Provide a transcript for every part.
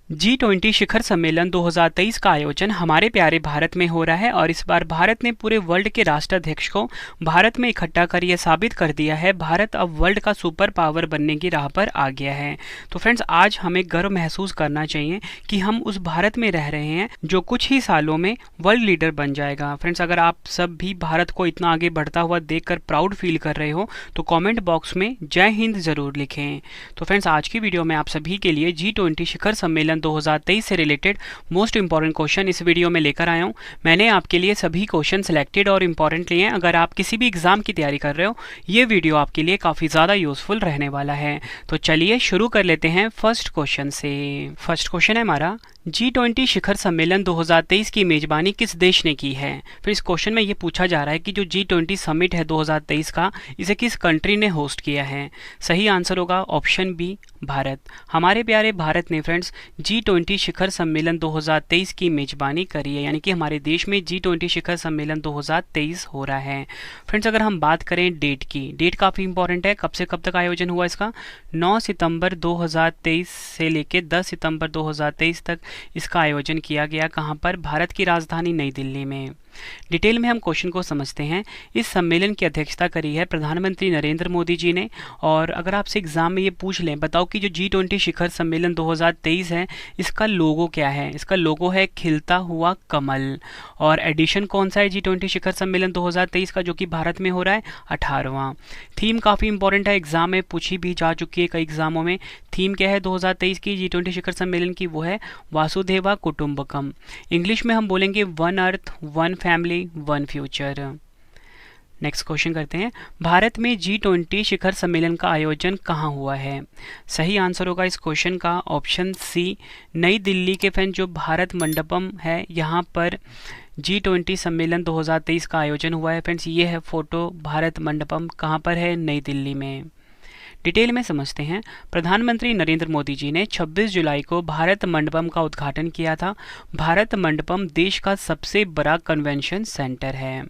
G20 शिखर सम्मेलन 2023 का आयोजन हमारे प्यारे भारत में हो रहा है और इस बार भारत ने पूरे वर्ल्ड के राष्ट्राध्यक्ष को भारत में इकट्ठा कर यह साबित कर दिया है भारत अब वर्ल्ड का सुपर पावर बनने की राह पर आ गया है। तो फ्रेंड्स, आज हमें गर्व महसूस करना चाहिए कि हम उस भारत में रह रहे हैं जो कुछ ही सालों में वर्ल्ड लीडर बन जाएगा। फ्रेंड्स, अगर आप सब भी भारत को इतना आगे बढ़ता हुआ देखकर प्राउड फील कर रहे हो तो कॉमेंट बॉक्स में जय हिंद जरूर लिखें। तो फ्रेंड्स, आज की वीडियो में आप सभी के लिए G20 शिखर सम्मेलन 2023 से रिलेटेड मोस्ट इंपॉर्टेंट क्वेश्चन इस वीडियो में लेकर आया हूं। मैंने आपके लिए सभी क्वेश्चन सिलेक्टेड और इंपॉर्टेंट लिए हैं। अगर आप किसी भी एग्जाम की तैयारी कर रहे हो, ये वीडियो आपके लिए काफी ज्यादा यूजफुल रहने वाला है। तो चलिए शुरू कर लेते हैं फर्स्ट क्वेश्चन से। फर्स्ट क्वेश्चन है हमारा, G20 शिखर सम्मेलन 2023 की मेजबानी किस देश ने की है। फिर इस क्वेश्चन में ये पूछा जा रहा है कि जो G20 समिट है 2023 का, इसे किस कंट्री ने होस्ट किया है। सही आंसर होगा ऑप्शन बी, भारत। हमारे प्यारे भारत ने फ्रेंड्स G20 शिखर सम्मेलन 2023 की मेजबानी करी है, यानी कि हमारे देश में G20 शिखर सम्मेलन 2023 हो रहा है। फ्रेंड्स, अगर हम बात करें डेट की, डेट काफ़ी इंपॉर्टेंट है। कब से कब तक आयोजन हुआ इसका? 9 सितंबर 2023 से लेकर 10 सितंबर 2023 तक इसका आयोजन किया गया। कहाँ पर? भारत की राजधानी नई दिल्ली में। डिटेल में हम क्वेश्चन को समझते हैं। इस सम्मेलन की अध्यक्षता करी है प्रधानमंत्री नरेंद्र मोदी जी ने। और अगर आपसे एग्जाम में ये पूछ लें, बताओ कि जो G20 शिखर सम्मेलन 2023 है, इसका लोगो क्या है? इसका लोगो है खिलता हुआ कमल। और एडिशन कौन सा है G20 शिखर सम्मेलन 2023 का, जो कि भारत में हो रहा है? 18वां। थीम काफ़ी इंपॉर्टेंट है, एग्जाम में पूछी भी जा चुकी है कई एग्जामों में। थीम क्या है 2023 की G20 शिखर सम्मेलन की? वो है वासुदेवा कुटुंबकम। इंग्लिश में हम बोलेंगे one earth, one family, one future. Next question करते हैं, भारत में G20 शिखर सम्मेलन का आयोजन कहाँ हुआ है। सही आंसर होगा इस क्वेश्चन का ऑप्शन सी, नई दिल्ली के फ्रेंड जो भारत मंडपम है, यहाँ पर G20 सम्मेलन 2023 का आयोजन हुआ है। फ्रेंड्स, ये है फोटो भारत मंडपम, कहाँ पर है? नई दिल्ली में। डिटेल में समझते हैं। प्रधानमंत्री नरेंद्र मोदी जी ने 26 जुलाई को भारत मंडपम का उद्घाटन किया था। भारत मंडपम देश का सबसे बड़ा कन्वेंशन सेंटर है।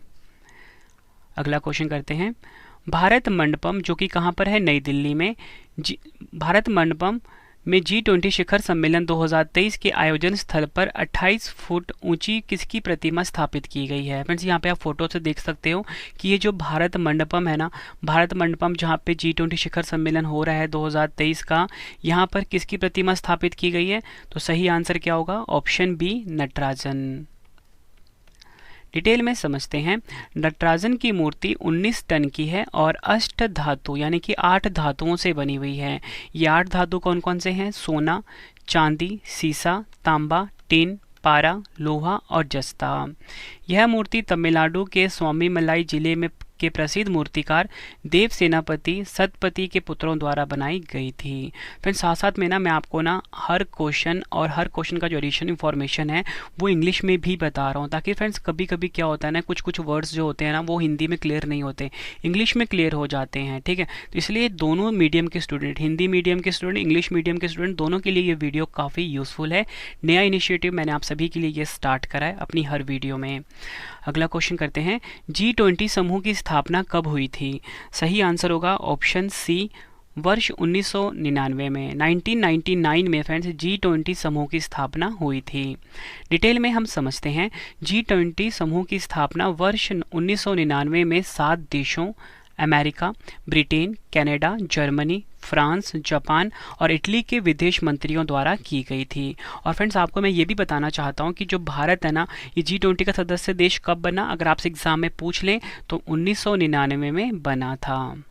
अगला क्वेश्चन करते हैं, भारत मंडपम जो कि कहाँ पर है? नई दिल्ली में। भारत मंडपम में G20 शिखर सम्मेलन 2023 के आयोजन स्थल पर 28 फुट ऊंची किसकी प्रतिमा स्थापित की गई है। फ्रेंड्स, यहाँ पे आप फोटो से देख सकते हो कि ये जो भारत मंडपम है ना, भारत मंडपम जहाँ पे G20 शिखर सम्मेलन हो रहा है 2023 का, यहाँ पर किसकी प्रतिमा स्थापित की गई है? तो सही आंसर क्या होगा? Option B, Natarajan. डिटेल में समझते हैं। नटराजन की मूर्ति 19 टन की है और अष्ट धातु यानी कि 8 धातुओं से बनी हुई है। ये 8 धातु कौन कौन से हैं? सोना, चांदी, सीसा, तांबा, टिन, पारा, लोहा और जस्ता। यह मूर्ति तमिलनाडु के स्वामीमलाई जिले में के प्रसिद्ध मूर्तिकार देव सेनापति सतपति के पुत्रों द्वारा बनाई गई थी। फिर साथ साथ में ना मैं आपको ना हर क्वेश्चन और हर क्वेश्चन का जो एडिशनल इन्फॉर्मेशन है वो इंग्लिश में भी बता रहा हूँ, ताकि फ्रेंड्स कभी कभी क्या होता है ना, कुछ कुछ वर्ड्स जो होते हैं ना वो हिंदी में क्लियर नहीं होते, इंग्लिश में क्लियर हो जाते हैं। ठीक है, तो इसलिए दोनों मीडियम के स्टूडेंट, हिंदी मीडियम के स्टूडेंट, इंग्लिश मीडियम के स्टूडेंट, दोनों के लिए ये वीडियो काफ़ी यूज़फुल है। नया इनिशिएटिव मैंने आप सभी के लिए ये स्टार्ट करा है अपनी हर वीडियो में। अगला क्वेश्चन करते हैं, G20 समूह की स्थापना कब हुई थी। सही आंसर होगा ऑप्शन सी, वर्ष 1999 में, 1999 में फ्रेंड्स G20 समूह की स्थापना हुई थी। डिटेल में हम समझते हैं। G20 समूह की स्थापना वर्ष 1999 में 7 देशों America, Britain, Canada, Germany, France, Japan और इटली के विदेश मंत्रियों द्वारा की गई थी। और फ्रेंड्स, आपको मैं ये भी बताना चाहता हूँ कि जो भारत है ना, ये G20 का सदस्य देश कब बना, अगर आपसे एग्जाम में पूछ लें तो 1999 में बना था।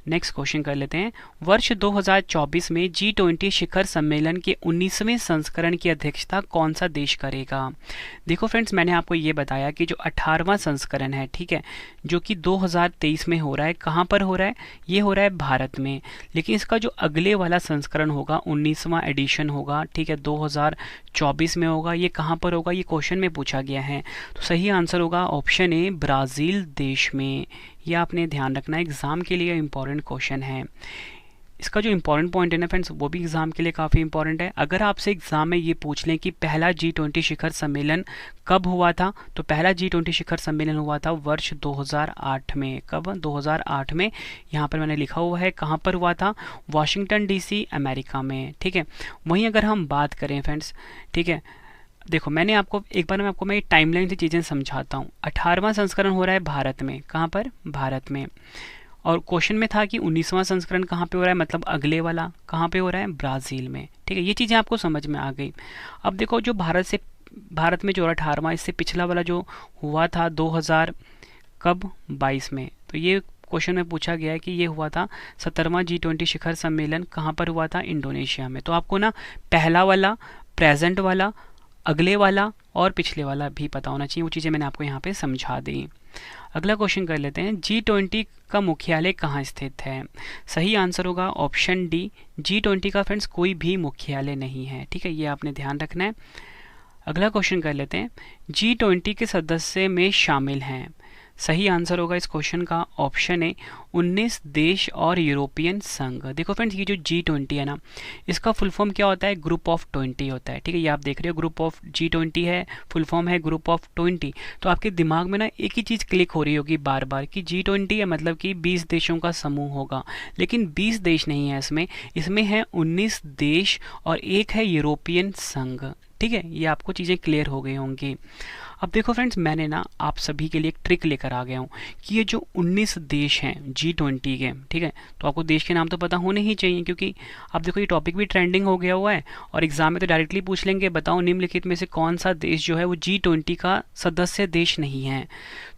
नेक्स्ट क्वेश्चन कर लेते हैं, वर्ष 2024 में G20 शिखर सम्मेलन के 19वें संस्करण की अध्यक्षता कौन सा देश करेगा। देखो फ्रेंड्स, मैंने आपको ये बताया कि जो 18वां संस्करण है, ठीक है, जो कि 2023 में हो रहा है, कहाँ पर हो रहा है? ये हो रहा है भारत में। लेकिन इसका जो अगले वाला संस्करण होगा, 19वां एडिशन होगा, ठीक है, 2024 में होगा। ये कहाँ पर होगा? ये क्वेश्चन में पूछा गया है। तो सही आंसर होगा ऑप्शन ए, ब्राज़ील देश में। यह आपने ध्यान रखना, एग्जाम के लिए इंपॉर्टेंट क्वेश्चन है। इसका जो इंपॉर्टेंट पॉइंट है ना फ्रेंड्स, वो भी एग्जाम के लिए काफ़ी इंपॉर्टेंट है। अगर आपसे एग्जाम में ये पूछ लें कि पहला G20 शिखर सम्मेलन कब हुआ था, तो पहला G20 शिखर सम्मेलन हुआ था वर्ष 2008 में। कब? 2008 में। यहाँ पर मैंने लिखा हुआ है कहाँ पर हुआ था, वाशिंगटन DC अमेरिका में। ठीक है, वहीं अगर हम बात करें फ्रेंड्स, ठीक है, देखो मैंने आपको एक बार मैं टाइमलाइन से चीज़ें समझाता हूँ। 18वां संस्करण हो रहा है भारत में। कहाँ पर? भारत में। और क्वेश्चन में था कि 19वां संस्करण कहाँ पे हो रहा है, मतलब अगले वाला कहाँ पे हो रहा है, ब्राज़ील में। ठीक है, ये चीज़ें आपको समझ में आ गई। अब देखो जो भारत में जो 18वां, इससे पिछला वाला जो हुआ था 2000 कब 22 में, तो ये क्वेश्चन में पूछा गया है कि ये हुआ था 17वां G20 शिखर सम्मेलन कहाँ पर हुआ था, इंडोनेशिया में। तो आपको ना पहला वाला, प्रेजेंट वाला, अगले वाला और पिछले वाला भी पता होना चाहिए। वो चीज़ें मैंने आपको यहाँ पे समझा दी। अगला क्वेश्चन कर लेते हैं, G20 का मुख्यालय कहाँ स्थित है। सही आंसर होगा ऑप्शन डी, G20 का फ्रेंड्स कोई भी मुख्यालय नहीं है। ठीक है, ये आपने ध्यान रखना है। अगला क्वेश्चन कर लेते हैं, G20 के सदस्य में शामिल हैं। सही आंसर होगा इस क्वेश्चन का ऑप्शन है 19 देश और यूरोपियन संघ। देखो फ्रेंड्स, ये जो G20 है ना, इसका फुल फॉर्म क्या होता है, ग्रुप ऑफ 20 होता है। ठीक है, ये आप देख रहे हो ग्रुप ऑफ G20 है, फुल फॉर्म है ग्रुप ऑफ 20। तो आपके दिमाग में ना एक ही चीज़ क्लिक हो रही होगी बार बार कि G20 है मतलब कि 20 देशों का समूह होगा, लेकिन 20 देश नहीं है इसमें है 19 देश और एक है यूरोपियन संघ। ठीक है, ये आपको चीज़ें क्लियर हो गई होंगी। अब देखो फ्रेंड्स, मैंने ना आप सभी के लिए एक ट्रिक लेकर आ गया हूँ कि ये जो 19 देश हैं G20 के, ठीक है, तो आपको देश के नाम तो पता होने ही चाहिए, क्योंकि अब देखो ये टॉपिक भी ट्रेंडिंग हो गया हुआ है और एग्जाम में तो डायरेक्टली पूछ लेंगे, बताओ निम्नलिखित में से कौन सा देश जो है वो G20 का सदस्य देश नहीं है।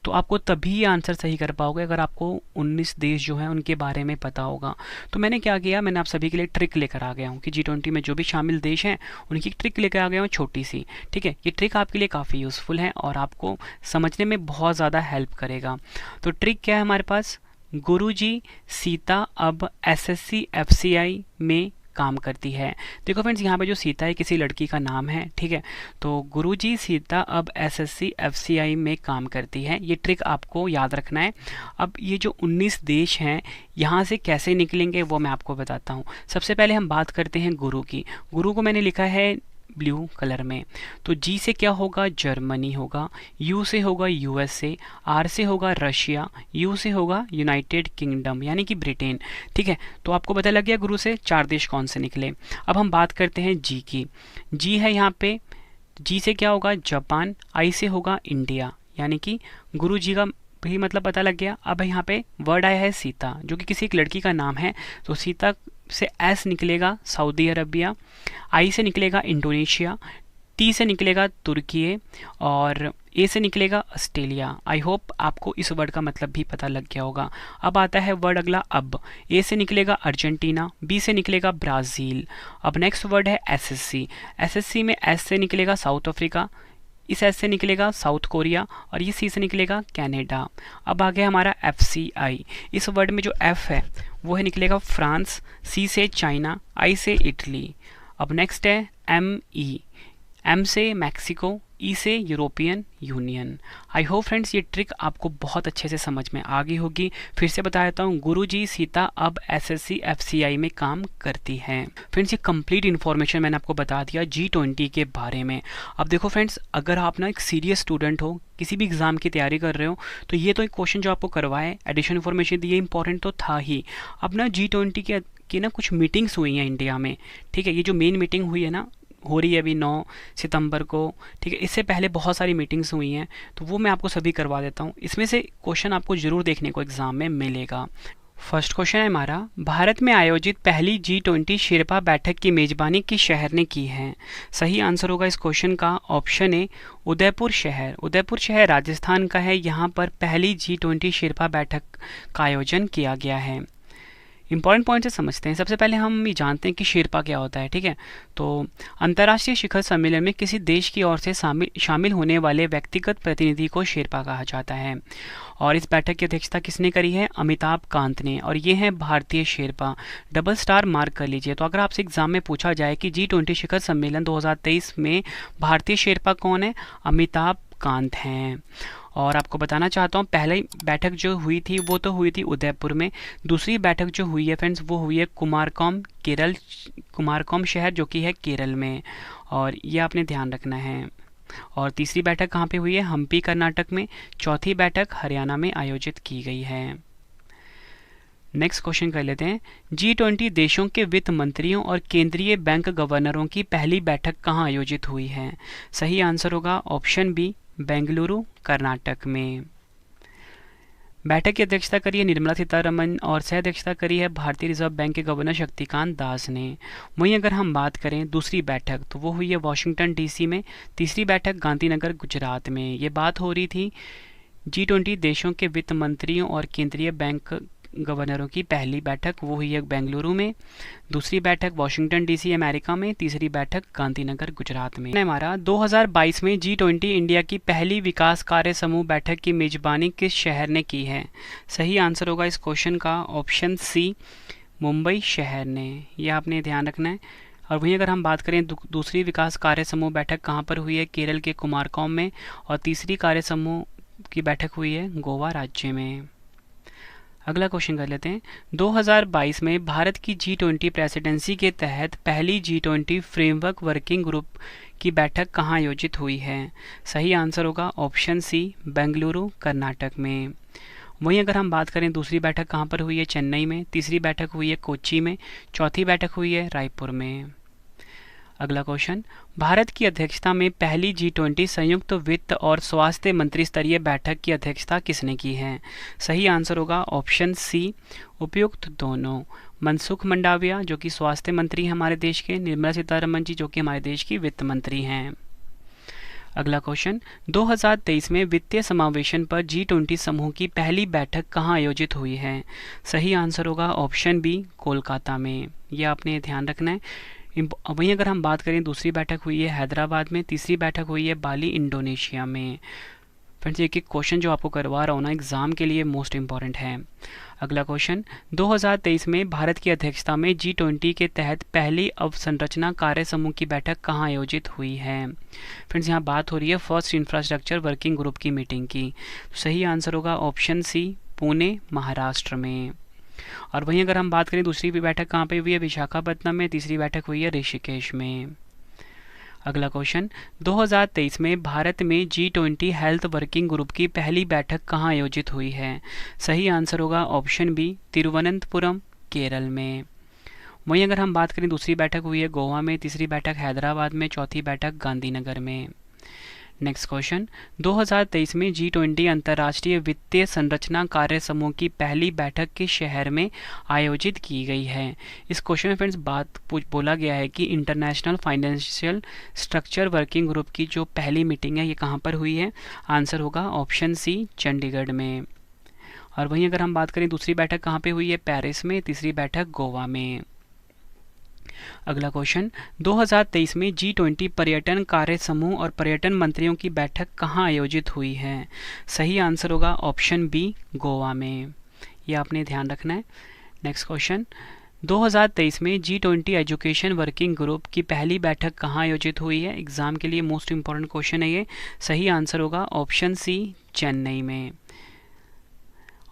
तो आपको तभी आंसर सही कर पाओगे अगर आपको 19 देश जो हैं उनके बारे में पता होगा। तो मैंने क्या किया, मैंने आप सभी के लिए ट्रिक लेकर आ गया हूँ कि G20 में जो भी शामिल देश हैं उनकी ट्रिक लेकर आ गया हूँ, छोटी सी। ठीक है, ये ट्रिक आपके लिए काफ़ी यूज़फुल है और आपको समझने में बहुत ज़्यादा हेल्प करेगा। तो ट्रिक क्या है हमारे पास, गुरुजी सीता अब SSC FCI में काम करती है। देखो फ्रेंड्स, यहाँ पे जो सीता है किसी लड़की का नाम है। ठीक है, तो गुरुजी सीता अब SSC FCI में काम करती है, ये ट्रिक आपको याद रखना है। अब ये जो 19 देश हैं यहाँ से कैसे निकलेंगे वो मैं आपको बताता हूँ। सबसे पहले हम बात करते हैं गुरु की। गुरु को मैंने लिखा है ब्लू कलर में। तो जी से क्या होगा, जर्मनी होगा। यू से होगा USA। आर से होगा रशिया। यू से होगा यूनाइटेड किंगडम यानी कि ब्रिटेन। ठीक है, तो आपको पता लग गया गुरु से 4 देश कौन से निकले। अब हम बात करते हैं जी की। जी है यहाँ पे, जी से क्या होगा, जापान। आई से होगा इंडिया, यानी कि गुरु जी का भी मतलब पता लग गया। अब यहाँ पे वर्ड आया है सीता, जो कि किसी एक लड़की का नाम है। तो सीता से एस निकलेगा सऊदी अरबिया, आई से निकलेगा इंडोनेशिया, टी से निकलेगा तुर्की और ए से निकलेगा ऑस्ट्रेलिया। आई होप आपको इस वर्ड का मतलब भी पता लग गया होगा। अब आता है वर्ड अगला अब। ए से निकलेगा अर्जेंटीना, बी से निकलेगा ब्राज़ील। अब नेक्स्ट वर्ड है SSC। SSC में एस से निकलेगा साउथ अफ्रीका, इस एस से निकलेगा साउथ कोरिया और ये सी से निकलेगा कनाडा। अब आ गया हमारा FCI। इस वर्ड में जो F है वो है निकलेगा फ्रांस, सी से चाइना, आई से इटली। अब नेक्स्ट है ME। M से मैक्सिको, ई से European union. I hope friends ये ट्रिक आपको बहुत अच्छे से समझ में आ गई होगी। फिर से बता देता हूँ, गुरुजी सीता अब SSC FCI में काम करती है। फ्रेंड्स ये कंप्लीट इन्फॉर्मेशन मैंने आपको बता दिया G20 के बारे में। अब देखो फ्रेंड्स, अगर आप ना एक सीरियस स्टूडेंट हो, किसी भी एग्जाम की तैयारी कर रहे हो, तो ये तो एक क्वेश्चन जो आपको करवाए, एडिशनल इन्फॉर्मेशन दी, ये इंपॉर्टेंट तो था ही। अब ना G20 की ना कुछ मीटिंग्स हुई हैं इंडिया में। ठीक है, ये जो मेन मीटिंग हुई है ना, हो रही है अभी 9 सितंबर को। ठीक है, इससे पहले बहुत सारी मीटिंग्स हुई हैं, तो वो मैं आपको सभी करवा देता हूँ। इसमें से क्वेश्चन आपको ज़रूर देखने को एग्ज़ाम में मिलेगा। फर्स्ट क्वेश्चन है हमारा, भारत में आयोजित पहली G20 शेरपा बैठक की मेज़बानी किस शहर ने की है। सही आंसर होगा इस क्वेश्चन का ऑप्शन ए, उदयपुर शहर। उदयपुर शहर राजस्थान का है, यहाँ पर पहली G20 शेरपा बैठक का आयोजन किया गया है। इंपॉर्टेंट पॉइंट से समझते हैं। सबसे पहले हम ये जानते हैं कि शेरपा क्या होता है। ठीक है, तो अंतर्राष्ट्रीय शिखर सम्मेलन में किसी देश की ओर से शामिल होने वाले व्यक्तिगत प्रतिनिधि को शेरपा कहा जाता है। और इस बैठक की अध्यक्षता किसने करी है, अमिताभ कांत ने। और ये हैं भारतीय शेरपा, डबल स्टार मार्क कर लीजिए। तो अगर आपसे एग्जाम में पूछा जाए कि G20 शिखर सम्मेलन 2023 में भारतीय शेरपा कौन है, अमिताभ कांत हैं। और आपको बताना चाहता हूँ, पहली बैठक जो हुई थी वो तो हुई थी उदयपुर में, दूसरी बैठक जो हुई है फ्रेंड्स वो हुई है कुमारकोम शहर जो कि है केरल में, और ये आपने ध्यान रखना है। और तीसरी बैठक कहाँ पे हुई है? हम्पी कर्नाटक में। चौथी बैठक हरियाणा में आयोजित की गई है। नेक्स्ट क्वेश्चन कर लेते हैं, G20 देशों के वित्त मंत्रियों और केंद्रीय बैंक गवर्नरों की पहली बैठक कहाँ आयोजित हुई है? सही आंसर होगा ऑप्शन बी, बेंगलुरु कर्नाटक में। बैठक की अध्यक्षता करी है निर्मला सीतारमन और सह अध्यक्षता करी है भारतीय रिजर्व बैंक के गवर्नर शक्तिकांत दास ने। वहीं अगर हम बात करें दूसरी बैठक तो वो हुई है वॉशिंगटन डीसी में। तीसरी बैठक गांधीनगर गुजरात में। ये बात हो रही थी G20 देशों के वित्त मंत्रियों और केंद्रीय बैंक गवर्नरों की पहली बैठक, वो हुई है बेंगलुरु में। दूसरी बैठक वॉशिंगटन डीसी अमेरिका में। तीसरी बैठक गांधीनगर गुजरात में। हमारा 2022 में G20 इंडिया की पहली विकास कार्य समूह बैठक की मेजबानी किस शहर ने की है? सही आंसर होगा इस क्वेश्चन का ऑप्शन सी, मुंबई शहर ने। यह आपने ध्यान रखना है। और वहीं अगर हम बात करें दूसरी विकास कार्य समूह बैठक कहाँ पर हुई है? केरल के कुमारकोम में। और तीसरी कार्य समूह की बैठक हुई है गोवा राज्य में। अगला क्वेश्चन कर लेते हैं, 2022 में भारत की G20 प्रेसिडेंसी के तहत पहली G20 फ्रेमवर्क वर्किंग ग्रुप की बैठक कहाँ आयोजित हुई है? सही आंसर होगा ऑप्शन सी, बेंगलुरु कर्नाटक में। वहीं अगर हम बात करें दूसरी बैठक कहाँ पर हुई है? चेन्नई में। तीसरी बैठक हुई है कोच्चि में। चौथी बैठक हुई है रायपुर में। अगला क्वेश्चन, भारत की अध्यक्षता में पहली G20 संयुक्त वित्त और स्वास्थ्य मंत्री स्तरीय बैठक की अध्यक्षता किसने की है? सही आंसर होगा ऑप्शन सी, उपयुक्त दोनों। मनसुख मंडाविया जो कि स्वास्थ्य मंत्री हैं हमारे देश के, निर्मला सीतारमन जी जो कि हमारे देश की वित्त मंत्री हैं। अगला क्वेश्चन, 2023 में वित्तीय समावेशन पर G20 समूह की पहली बैठक कहाँ आयोजित हुई है? सही आंसर होगा ऑप्शन बी, कोलकाता में। यह आपने ध्यान रखना है। वहीं अगर हम बात करें दूसरी बैठक हुई है हैदराबाद में। तीसरी बैठक हुई है बाली इंडोनेशिया में। फ्रेंड्स एक एक क्वेश्चन जो आपको करवा रहा हूँ ना एग्जाम के लिए मोस्ट इंपॉर्टेंट है। अगला क्वेश्चन, 2023 में भारत की अध्यक्षता में G20 के तहत पहली अवसंरचना कार्य समूह की बैठक कहाँ आयोजित हुई है? फ्रेंड्स यहाँ बात हो रही है फर्स्ट इंफ्रास्ट्रक्चर वर्किंग ग्रुप की मीटिंग की। सही आंसर होगा ऑप्शन सी, पुणे महाराष्ट्र में। और वहीं अगर हम बात करें दूसरी भी बैठक कहाँ पे हुई है? विशाखापट्टनम में। तीसरी बैठक हुई है ऋषिकेश में। अगला क्वेश्चन, 2023 में भारत में G20 हेल्थ वर्किंग ग्रुप की पहली बैठक कहाँ आयोजित हुई है? सही आंसर होगा ऑप्शन बी, तिरुवनंतपुरम केरल में। वहीं अगर हम बात करें दूसरी बैठक हुई है गोवा में। तीसरी बैठक हैदराबाद में। चौथी बैठक गांधीनगर में। नेक्स्ट क्वेश्चन, 2023 में G20 अंतर्राष्ट्रीय वित्तीय संरचना कार्य समूह की पहली बैठक किस शहर में आयोजित की गई है? इस क्वेश्चन में फ्रेंड्स बोला गया है कि international financial structure working group की जो पहली मीटिंग है ये कहाँ पर हुई है? आंसर होगा ऑप्शन सी, चंडीगढ़ में। और वहीं अगर हम बात करें दूसरी बैठक कहाँ पे हुई है? पेरिस में। तीसरी बैठक गोवा में। अगला क्वेश्चन, 2023 में G20 पर्यटन कार्य समूह और पर्यटन मंत्रियों की बैठक कहाँ आयोजित हुई है? सही आंसर होगा ऑप्शन बी, गोवा में। यह आपने ध्यान रखना है। नेक्स्ट क्वेश्चन, 2023 में G20 एजुकेशन वर्किंग ग्रुप की पहली बैठक कहाँ आयोजित हुई है? एग्जाम के लिए मोस्ट इंपॉर्टेंट क्वेश्चन है ये। सही आंसर होगा ऑप्शन सी, चेन्नई में।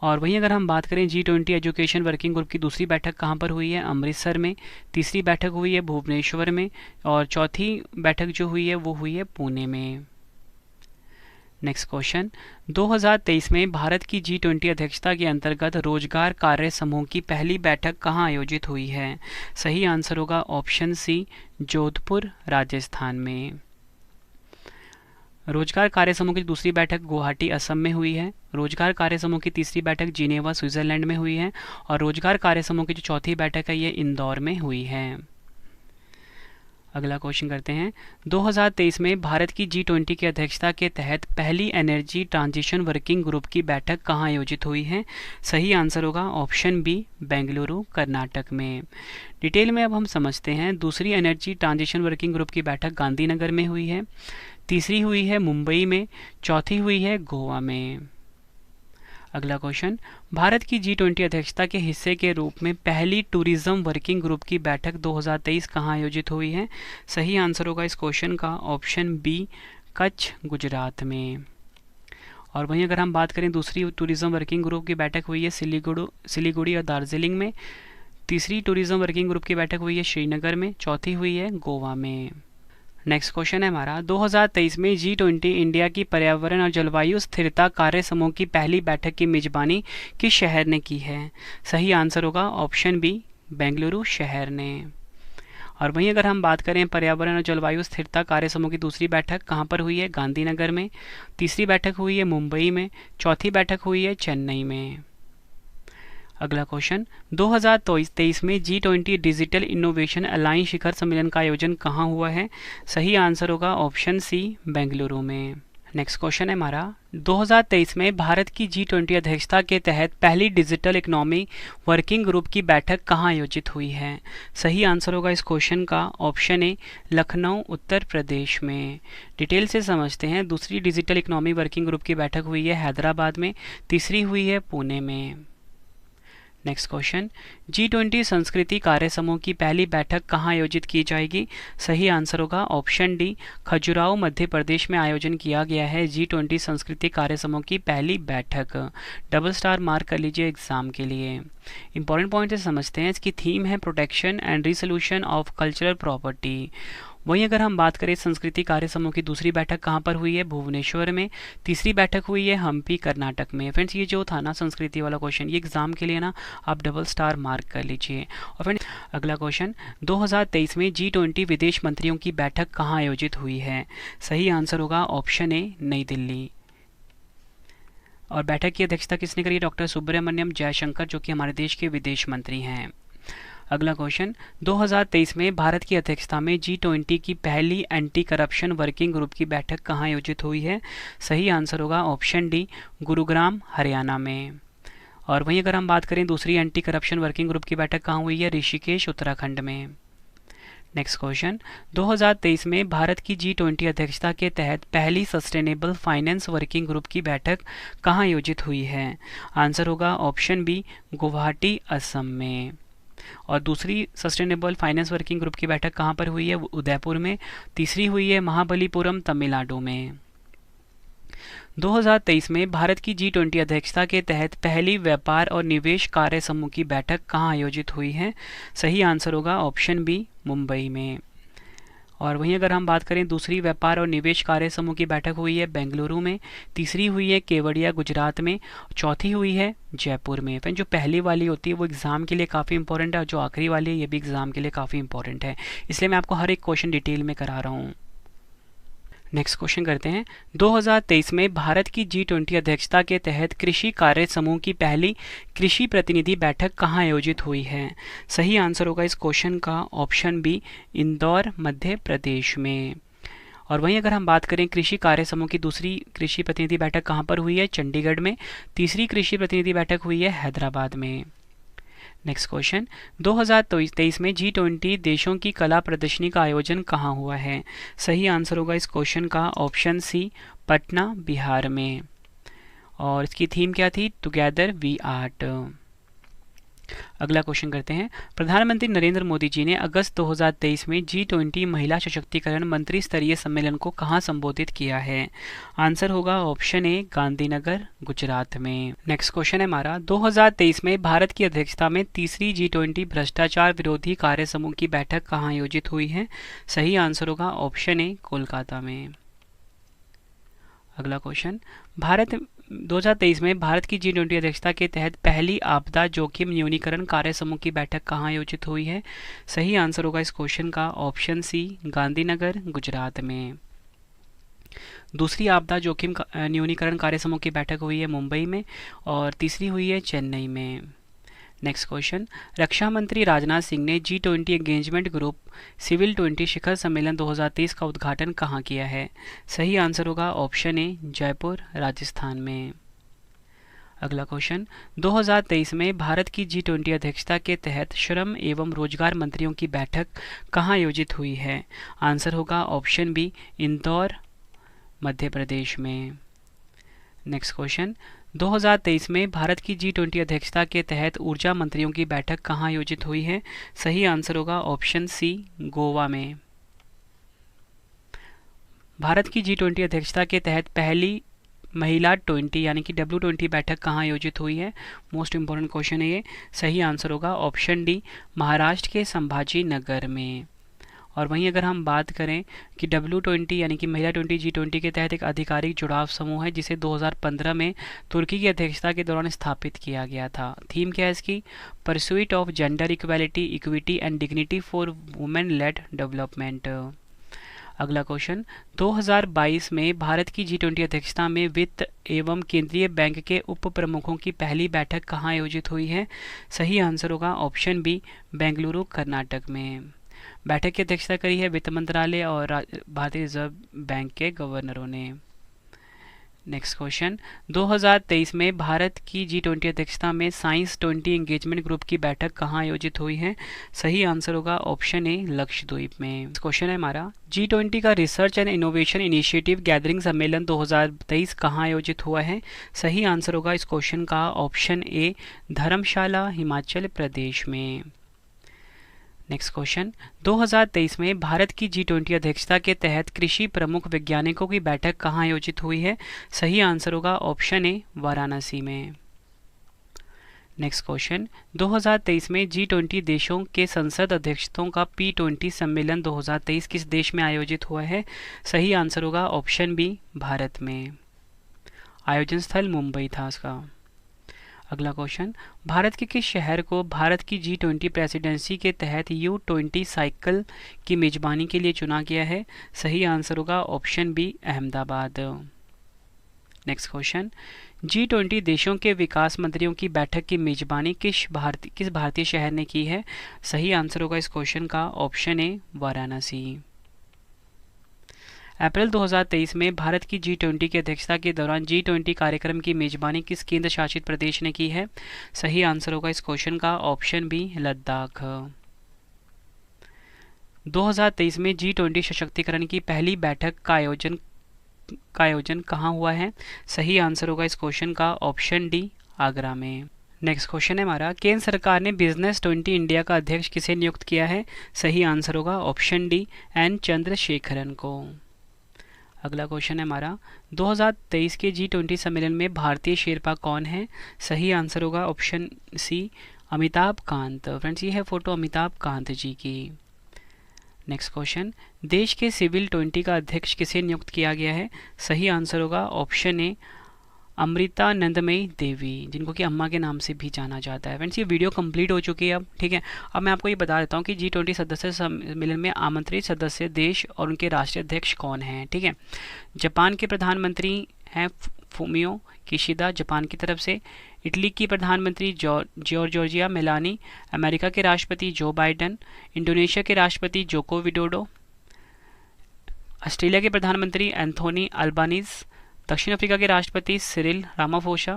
और वहीं अगर हम बात करें G20 एजुकेशन वर्किंग ग्रुप की दूसरी बैठक कहाँ पर हुई है? अमृतसर में। तीसरी बैठक हुई है भुवनेश्वर में। और चौथी बैठक जो हुई है वो हुई है पुणे में। नेक्स्ट क्वेश्चन, 2023 में भारत की G20 अध्यक्षता के अंतर्गत रोजगार कार्य समूह की पहली बैठक कहाँ आयोजित हुई है? सही आंसर होगा ऑप्शन सी, जोधपुर राजस्थान में। रोजगार कार्य समूह की दूसरी बैठक गुवाहाटी असम में हुई है। रोजगार कार्य समूह की तीसरी बैठक जिनेवा स्विट्जरलैंड में हुई है। और रोजगार कार्य समूह की जो चौथी बैठक है ये इंदौर में हुई है। अगला क्वेश्चन करते हैं, 2023 में भारत की G20 की अध्यक्षता के तहत पहली एनर्जी ट्रांजिशन वर्किंग ग्रुप की बैठक कहाँ आयोजित हुई है? सही आंसर होगा ऑप्शन बी, बेंगलुरु कर्नाटक में। डिटेल में अब हम समझते हैं। दूसरी एनर्जी ट्रांजिशन वर्किंग ग्रुप की बैठक गांधीनगर में हुई है। तीसरी हुई है मुंबई में। चौथी हुई है गोवा में। अगला क्वेश्चन, भारत की G20 अध्यक्षता के हिस्से के रूप में पहली टूरिज्म वर्किंग ग्रुप की बैठक 2023 कहाँ आयोजित हुई है? सही आंसर होगा इस क्वेश्चन का ऑप्शन बी, कच्छ गुजरात में। और वहीं अगर हम बात करें दूसरी टूरिज्म वर्किंग ग्रुप की बैठक हुई है सिलीगुड़ी और दार्जिलिंग में। तीसरी टूरिज्म वर्किंग ग्रुप की बैठक हुई है श्रीनगर में। चौथी हुई है गोवा में। नेक्स्ट क्वेश्चन है हमारा, 2023 में G20 इंडिया की पर्यावरण और जलवायु स्थिरता कार्य समूह की पहली बैठक की मेजबानी किस शहर ने की है? सही आंसर होगा ऑप्शन बी, बेंगलुरु शहर ने। और वहीं अगर हम बात करें पर्यावरण और जलवायु स्थिरता कार्य समूह की दूसरी बैठक कहाँ पर हुई है? गांधीनगर में। तीसरी बैठक हुई है मुंबई में। चौथी बैठक हुई है चेन्नई में। अगला क्वेश्चन, 2023 में G20 डिजिटल इनोवेशन अलायंस शिखर सम्मेलन का आयोजन कहाँ हुआ है? सही आंसर होगा ऑप्शन सी, बेंगलुरु में। नेक्स्ट क्वेश्चन है हमारा, 2023 में भारत की G20 अध्यक्षता के तहत पहली डिजिटल इकोनॉमी वर्किंग ग्रुप की बैठक कहाँ आयोजित हुई है? सही आंसर होगा इस क्वेश्चन का ऑप्शन ए, लखनऊ उत्तर प्रदेश में। डिटेल से समझते हैं। दूसरी डिजिटल इकोनॉमी वर्किंग ग्रुप की बैठक हुई है हैदराबाद में। तीसरी हुई है पुणे में। नेक्स्ट क्वेश्चन, G20 संस्कृति कार्य समूह की पहली बैठक कहाँ आयोजित की जाएगी? सही आंसर होगा ऑप्शन डी, खजुराहो मध्य प्रदेश में आयोजन किया गया है G20 संस्कृति कार्य समूह की पहली बैठक। डबल स्टार मार्क कर लीजिए एग्जाम के लिए। इंपॉर्टेंट पॉइंट से समझते हैं। इसकी थीम है protection and resolution of cultural property. वहीं अगर हम बात करें संस्कृति कार्य समूह की दूसरी बैठक कहाँ पर हुई है? भुवनेश्वर में। तीसरी बैठक हुई है हम्पी कर्नाटक में। फ्रेंड्स ये जो था ना संस्कृति वाला क्वेश्चन, ये एग्जाम के लिए ना आप डबल स्टार मार्क कर लीजिए। और फ्रेंड्स अगला क्वेश्चन, 2023 में G20 विदेश मंत्रियों की बैठक कहाँ आयोजित हुई है? सही आंसर होगा ऑप्शन ए, नई दिल्ली। और बैठक की अध्यक्षता किसने करी? डॉक्टर सुब्रमण्यम जयशंकर, जो कि हमारे देश के विदेश मंत्री हैं। अगला क्वेश्चन, 2023 में भारत की अध्यक्षता में G20 की पहली एंटी करप्शन वर्किंग ग्रुप की बैठक कहाँ आयोजित हुई है? सही आंसर होगा ऑप्शन डी, गुरुग्राम हरियाणा में। और वहीं अगर हम बात करें दूसरी एंटी करप्शन वर्किंग ग्रुप की बैठक कहाँ हुई है? ऋषिकेश उत्तराखंड में। नेक्स्ट क्वेश्चन, 2023 में भारत की G20 अध्यक्षता के तहत पहली सस्टेनेबल फाइनेंस वर्किंग ग्रुप की बैठक कहाँ आयोजित हुई है? आंसर होगा ऑप्शन बी, गुवाहाटी असम में। और दूसरी सस्टेनेबल फाइनेंस वर्किंग ग्रुप की बैठक कहाँ पर हुई है? उदयपुर में। तीसरी हुई है महाबलीपुरम तमिलनाडु में। 2023 में भारत की G20 अध्यक्षता के तहत पहली व्यापार और निवेश कार्य समूह की बैठक कहाँ आयोजित हुई है? सही आंसर होगा ऑप्शन बी, मुंबई में। और वहीं अगर हम बात करें दूसरी व्यापार और निवेश कार्य समूह की बैठक हुई है बेंगलुरु में। तीसरी हुई है केवड़िया गुजरात में। चौथी हुई है जयपुर में। फिर जो पहली वाली होती है वो एग्ज़ाम के लिए काफ़ी इंपॉर्टेंट है और जो आखिरी वाली है ये भी एग्ज़ाम के लिए काफ़ी इंपॉर्टेंट है, इसलिए मैं आपको हर एक क्वेश्चन डिटेल में करा रहा हूँ। नेक्स्ट क्वेश्चन करते हैं, 2023 में भारत की G20 अध्यक्षता के तहत कृषि कार्य समूह की पहली कृषि प्रतिनिधि बैठक कहाँ आयोजित हुई है? सही आंसर होगा इस क्वेश्चन का ऑप्शन बी, इंदौर मध्य प्रदेश में। और वहीं अगर हम बात करें कृषि कार्य समूह की दूसरी कृषि प्रतिनिधि बैठक कहाँ पर हुई है? चंडीगढ़ में। तीसरी कृषि प्रतिनिधि बैठक हुई है हैदराबाद में। नेक्स्ट क्वेश्चन, 2023 में G20 देशों की कला प्रदर्शनी का आयोजन कहाँ हुआ है? सही आंसर होगा इस क्वेश्चन का ऑप्शन सी, पटना बिहार में। और इसकी थीम क्या थी? Together we art. अगला क्वेश्चन करते हैं, प्रधानमंत्री नरेंद्र मोदी जी ने अगस्त 2023 में G20 महिला सशक्तिकरण मंत्री स्तरीय सम्मेलन को कहाँ संबोधित किया है? आंसर होगा ऑप्शन ए, गांधीनगर गुजरात में। नेक्स्ट क्वेश्चन है हमारा, 2023 में भारत की अध्यक्षता में तीसरी G20 भ्रष्टाचार विरोधी कार्य समूह की बैठक कहाँ आयोजित हुई है? सही आंसर होगा ऑप्शन ए, कोलकाता में। अगला क्वेश्चन, 2023 में भारत की G20 अध्यक्षता के तहत पहली आपदा जोखिम न्यूनीकरण कार्य समूह की बैठक कहाँ आयोजित हुई है? सही आंसर होगा इस क्वेश्चन का ऑप्शन सी, गांधीनगर गुजरात में। दूसरी आपदा जोखिम न्यूनीकरण कार्य समूह की बैठक हुई है मुंबई में। और तीसरी हुई है चेन्नई में। नेक्स्ट क्वेश्चन, रक्षा मंत्री राजनाथ सिंह ने G20 एंगेजमेंट ग्रुप सिविल 20 शिखर सम्मेलन 2023 का उद्घाटन कहाँ किया है? सही आंसर होगा ऑप्शन ए, जयपुर राजस्थान में। अगला क्वेश्चन, 2023 में भारत की G20 अध्यक्षता के तहत श्रम एवं रोजगार मंत्रियों की बैठक कहाँ आयोजित हुई है? आंसर होगा ऑप्शन बी, इंदौर मध्य प्रदेश में। नेक्स्ट क्वेश्चन, 2023 में भारत की G20 अध्यक्षता के तहत ऊर्जा मंत्रियों की बैठक कहाँ आयोजित हुई है? सही आंसर होगा ऑप्शन सी, गोवा में। भारत की G20 अध्यक्षता के तहत पहली महिला 20 यानी कि W20 बैठक कहाँ आयोजित हुई है? मोस्ट इंपॉर्टेंट क्वेश्चन है ये। सही आंसर होगा ऑप्शन डी, महाराष्ट्र के संभाजी नगर में। और वहीं अगर हम बात करें कि W20 यानी कि महिला 20 G20 के तहत एक आधिकारिक जुड़ाव समूह है जिसे 2015 में तुर्की की अध्यक्षता के दौरान स्थापित किया गया था। थीम क्या है इसकी? Pursuit of gender equality, equity and dignity for women lead development. अगला क्वेश्चन, 2022 में भारत की G20 अध्यक्षता में वित्त एवं केंद्रीय बैंक के उप प्रमुखों की पहली बैठक कहाँ आयोजित हुई है? सही आंसर होगा ऑप्शन बी, बेंगलुरु कर्नाटक में। बैठक की अध्यक्षता करी है वित्त मंत्रालय और भारतीय रिजर्व बैंक के गवर्नरों ने। नेक्स्ट क्वेश्चन, 2023 में भारत की G20 अध्यक्षता में साइंस 20 एंगेजमेंट ग्रुप की बैठक कहाँ आयोजित हुई है? सही आंसर होगा ऑप्शन ए, लक्षद्वीप में। क्वेश्चन है हमारा, G20 का research and innovation initiative gathering सम्मेलन 2023 कहाँ आयोजित हुआ है? सही आंसर होगा इस क्वेश्चन का ऑप्शन ए, धर्मशाला, हिमाचल प्रदेश में। नेक्स्ट क्वेश्चन, 2023 में भारत की G20 अध्यक्षता के तहत कृषि प्रमुख वैज्ञानिकों की बैठक कहाँ आयोजित हुई है? सही आंसर होगा ऑप्शन ए, वाराणसी में। नेक्स्ट क्वेश्चन, 2023 में G20 देशों के संसद अध्यक्षों का P20 सम्मेलन 2023 किस देश में आयोजित हुआ है? सही आंसर होगा ऑप्शन बी, भारत में। आयोजन स्थल मुंबई था इसका। अगला क्वेश्चन, भारत के किस शहर को भारत की G20 प्रेसिडेंसी के तहत U20 साइकिल की मेजबानी के लिए चुना गया है? सही आंसर होगा option B, Ahmedabad. Next question, G20 देशों के विकास मंत्रियों की बैठक की मेजबानी किस भारतीय शहर ने की है? सही आंसर होगा इस क्वेश्चन का ऑप्शन ए, वाराणसी। अप्रैल 2023 में भारत की G20 की अध्यक्षता के दौरान G20 कार्यक्रम की मेजबानी किस केंद्र शासित प्रदेश ने की है? सही आंसर होगा इस क्वेश्चन का ऑप्शन बी, लद्दाख। 2023 में G20 सशक्तिकरण की पहली बैठक का आयोजन कहाँ हुआ है? सही आंसर होगा इस क्वेश्चन का ऑप्शन डी, आगरा में। नेक्स्ट क्वेश्चन है हमारा, केंद्र सरकार ने बिजनेस 20 इंडिया का अध्यक्ष किसे नियुक्त किया है? सही आंसर होगा ऑप्शन डी, एन चंद्रशेखरन को। अगला क्वेश्चन है हमारा, 2023 के G20 सम्मेलन में भारतीय शेरपा कौन है? सही आंसर होगा option C, Amitabh Kant. Friends, ये है फोटो अमिताभ कांत जी की। नेक्स्ट क्वेश्चन, देश के सिविल 20 का अध्यक्ष किसे नियुक्त किया गया है? सही आंसर होगा ऑप्शन ए, अमृतानंदमयी देवी, जिनको कि अम्मा के नाम से भी जाना जाता है। फ्रेंड्स, ये वीडियो कंप्लीट हो चुकी है अब, ठीक है। अब मैं आपको ये बता देता हूँ कि G20 सदस्य सम्मेलन में आमंत्रित सदस्य देश और उनके राष्ट्रीय अध्यक्ष कौन हैं, ठीक है। जापान के प्रधानमंत्री हैं फूमियो किशिदा, जापान की तरफ से। इटली की प्रधानमंत्री जॉर्जिया मेलानी। अमेरिका के राष्ट्रपति जो बाइडन। इंडोनेशिया के राष्ट्रपति जोको विडोडो। ऑस्ट्रेलिया के प्रधानमंत्री एंथोनी अल्बानीज। दक्षिण अफ्रीका के राष्ट्रपति सिरिल रामाफोसा।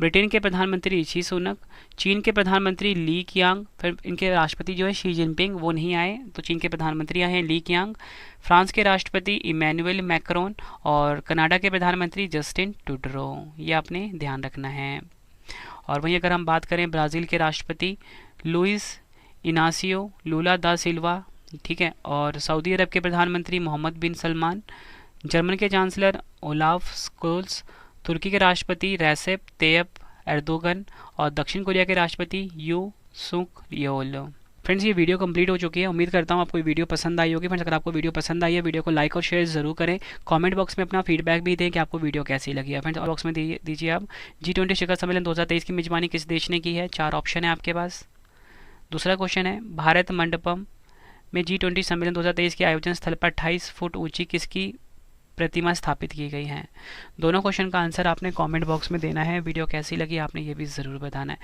ब्रिटेन के प्रधानमंत्री ऋषि सुनक। चीन के प्रधानमंत्री ली कियांग। फिर इनके राष्ट्रपति जो है शी जिनपिंग, वो नहीं आए, तो चीन के प्रधानमंत्री आए हैं ली कियांग। फ्रांस के राष्ट्रपति इमैनुअल मैक्रोन और कनाडा के प्रधानमंत्री जस्टिन ट्रूडो। ये आपने ध्यान रखना है। और वहीं अगर हम बात करें ब्राज़ील के राष्ट्रपति लुइस इनासियो लूला दा सिल्वा, ठीक है। और सऊदी अरब के प्रधानमंत्री मोहम्मद बिन सलमान। जर्मन के चांसलर ओलाफ स्कोल्स। तुर्की के राष्ट्रपति रेसेप तैयप एर्दोगन और दक्षिण कोरिया के राष्ट्रपति यू सुक योल। फ्रेंड्स, ये वीडियो कंप्लीट हो चुकी है। उम्मीद करता हूँ आपको वीडियो पसंद आई होगी। फ्रेंड्स, अगर आपको वीडियो पसंद आई है, वीडियो को लाइक और शेयर जरूर करें। कमेंट बॉक्स में अपना फीडबैक भी दें कि आपको वीडियो कैसी लगी है। फ्रेंड्स, बॉक्स में दीजिए आप। G20 शिखर सम्मेलन 2023 की मेजबानी किस देश ने की है? 4 ऑप्शन है आपके पास। दूसरा क्वेश्चन है, भारत मंडपम में G20 सम्मेलन 2023 के आयोजन स्थल पर 28 फुट ऊंची किसकी प्रतिमा स्थापित की गई है? दोनों क्वेश्चन का आंसर आपने कमेंट बॉक्स में देना है। वीडियो कैसी लगी आपने ये भी ज़रूर बताना है।